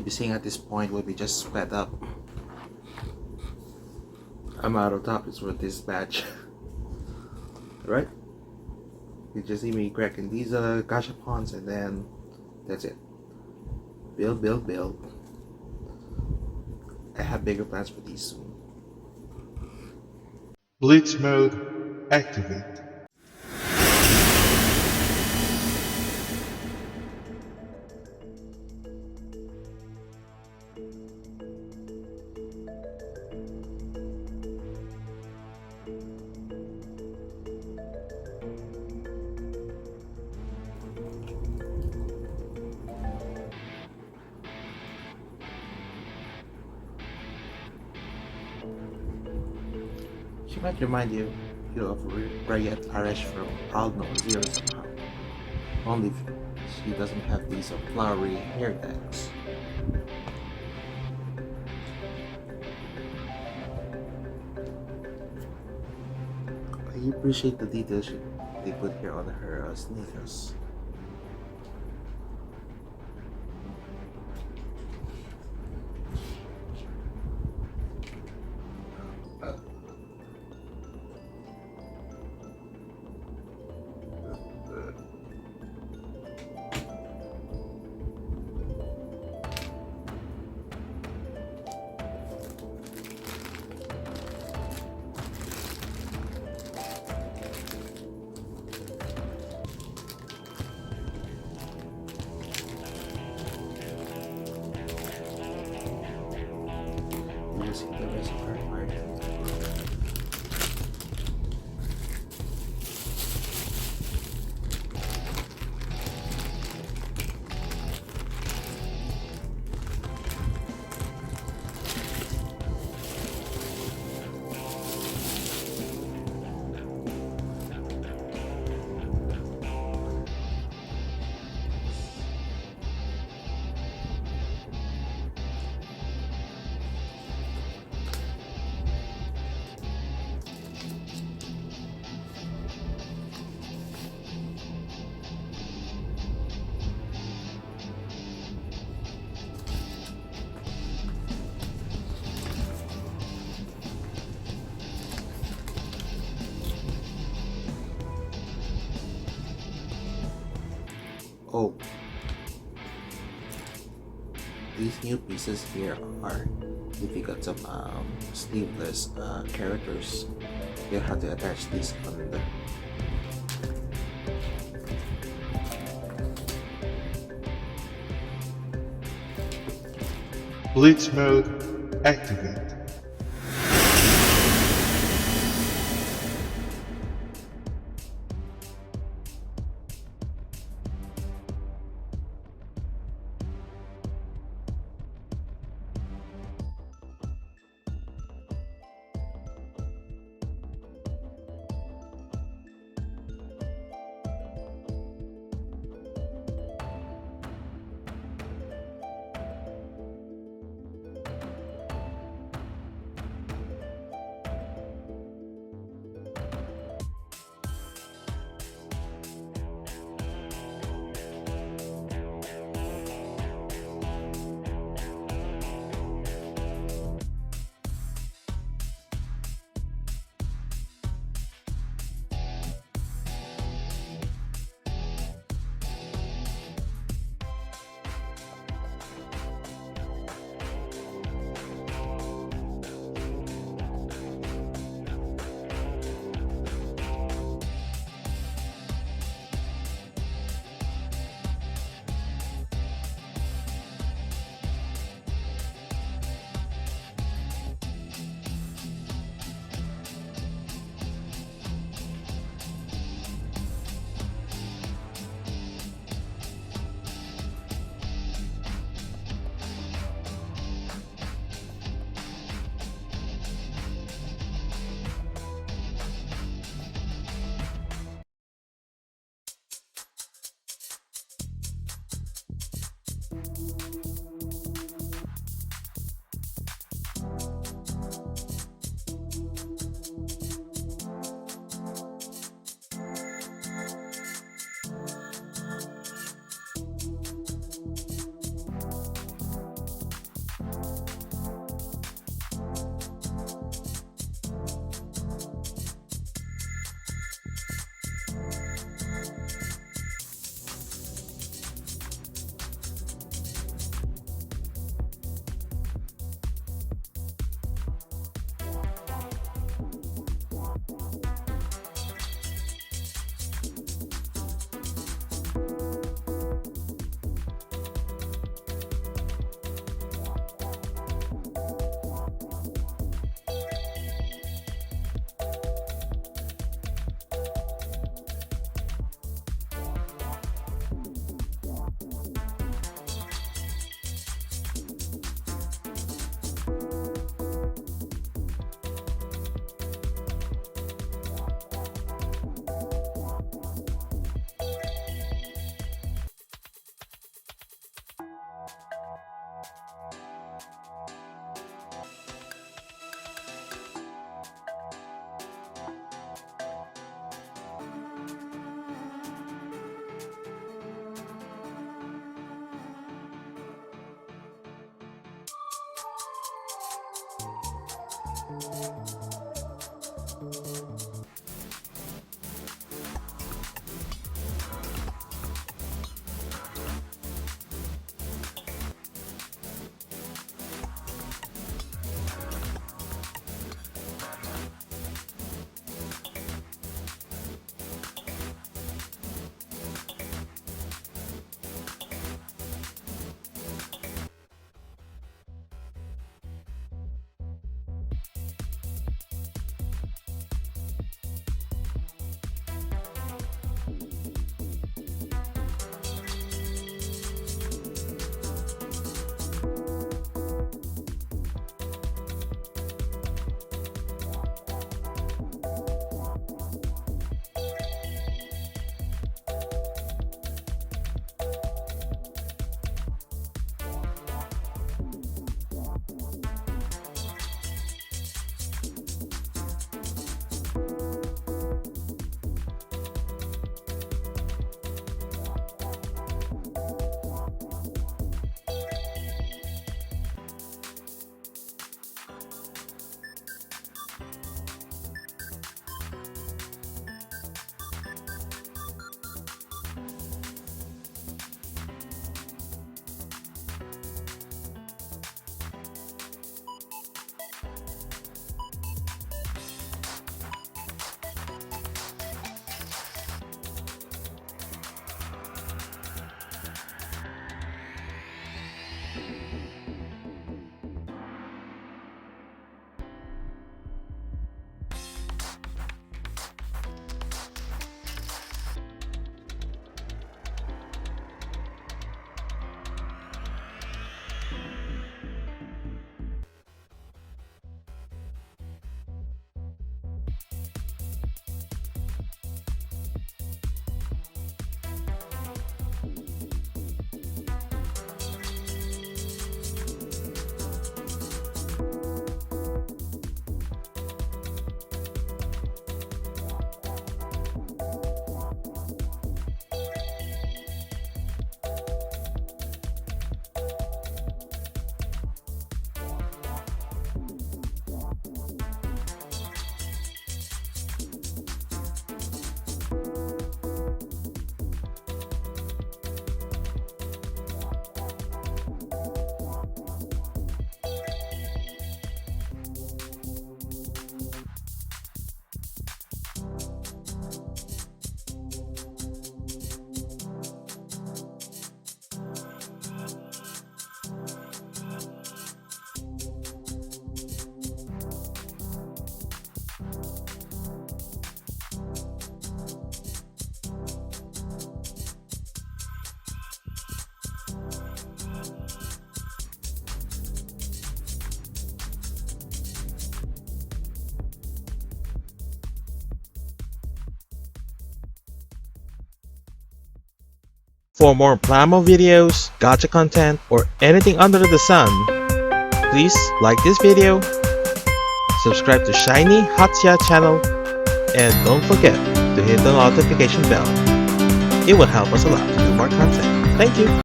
you'll be seeing at this point will be just sped up. I'm out of topics for this batch. Right? You just see me cracking these Gashapons, and then that's it. Build, build, build. I have bigger plans for these soon. Blitz mode activate. She might remind you of Rayet from Aldnoah Zero somehow. Only if she doesn't have these flowery hair tags. I appreciate the details they put here on her sneakers. Using the rest of her art. Oh, these new pieces here are, if you got some sleeveless characters, you have to attach this on the Blitz mode activate. For more Plamo videos, gacha content, or anything under the sun, please like this video, subscribe to Shiny Hatya channel, and don't forget to hit the notification bell. It will help us a lot to do more content. Thank you!